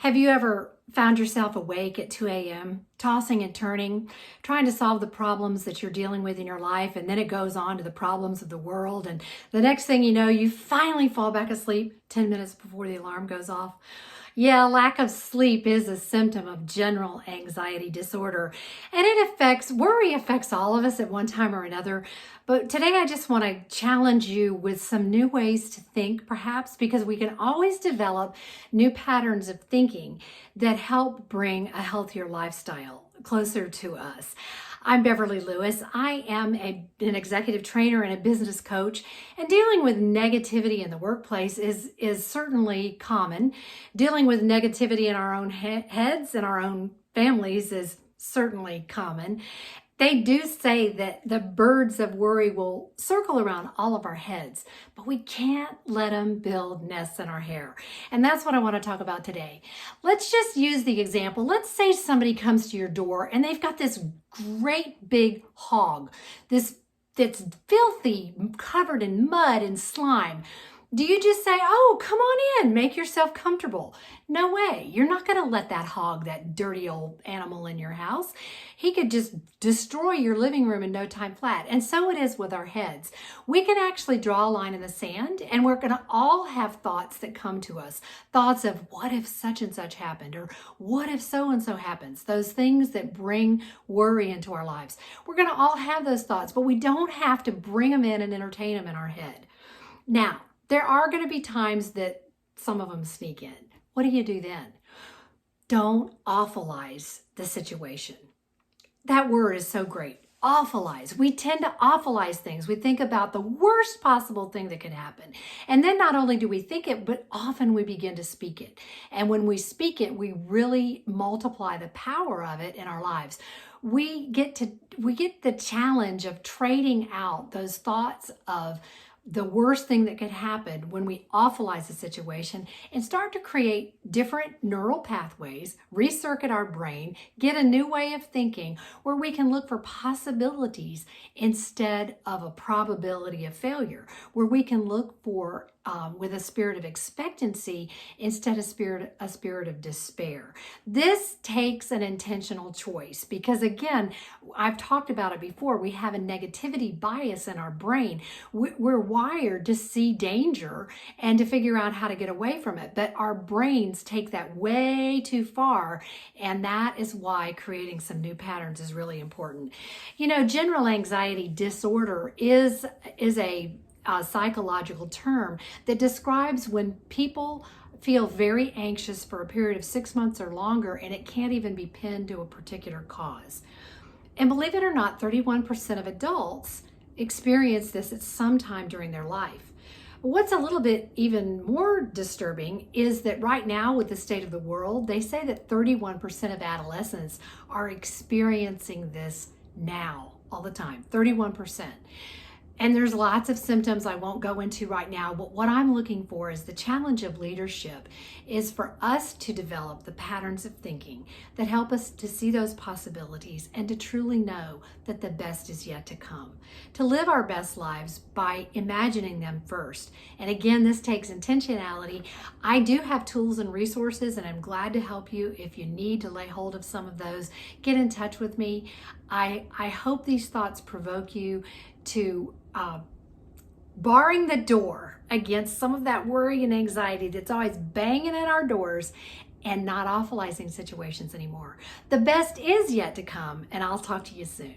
Have you ever found yourself awake at 2 a.m., tossing and turning, trying to solve the problems that you're dealing with in your life, and then it goes on to the problems of the world, and the next thing you know, you finally fall back asleep 10 minutes before the alarm goes off? Yeah, lack of sleep is a symptom of general anxiety disorder, and worry affects all of us at one time or another. But today I just want to challenge you with some new ways to think, perhaps, because we can always develop new patterns of thinking that help bring a healthier lifestyle closer to us. I'm Beverly Lewis. I am an executive trainer and a business coach, and dealing with negativity in the workplace is certainly common. Dealing with negativity in our own heads and our own families is certainly common. They do say that the birds of worry will circle around all of our heads, but we can't let them build nests in our hair. And that's what I want to talk about today. Let's just use the example. Let's say somebody comes to your door and they've got this great big hog, that's filthy, covered in mud and slime. Do you just say, "Oh, come on in, make yourself comfortable"? No way. You're not going to let that hog, that dirty old animal, in your house. He could just destroy your living room in no time flat. And so it is with our heads. We can actually draw a line in the sand, and we're going to all have thoughts that come to us. Thoughts of, what if such and such happened? Or what if so and so happens? Those things that bring worry into our lives. We're going to all have those thoughts, but we don't have to bring them in and entertain them in our head. Now, there are going to be times that some of them sneak in. What do you do then? Don't awfulize the situation. That word is so great. Awfulize. We tend to awfulize things. We think about the worst possible thing that could happen. And then not only do we think it, but often we begin to speak it. And when we speak it, we really multiply the power of it in our lives. We get the challenge of trading out those thoughts of the worst thing that could happen when we awfulize the situation and start to create different neural pathways, recircuit our brain, get a new way of thinking where we can look for possibilities instead of a probability of failure, where we can look for with a spirit of expectancy instead of a spirit of despair. This takes an intentional choice because, again, I've talked about it before. We have a negativity bias in our brain. We're wired to see danger and to figure out how to get away from it, but our brains take that way too far, and that is why creating some new patterns is really important. You know, general anxiety disorder is a psychological term that describes when people feel very anxious for a period of 6 months or longer, and it can't even be pinned to a particular cause. And believe it or not, 31% of adults experience this at some time during their life. What's a little bit even more disturbing is that right now, with the state of the world, they say that 31% of adolescents are experiencing this now, all the time, 31%. And there's lots of symptoms I won't go into right now, but what I'm looking for is the challenge of leadership is for us to develop the patterns of thinking that help us to see those possibilities and to truly know that the best is yet to come. To live our best lives by imagining them first. And again, this takes intentionality. I do have tools and resources, and I'm glad to help you. If you need to lay hold of some of those, get in touch with me. I hope these thoughts provoke you to barring the door against some of that worry and anxiety that's always banging at our doors, and not awfulizing situations anymore. The best is yet to come, and I'll talk to you soon.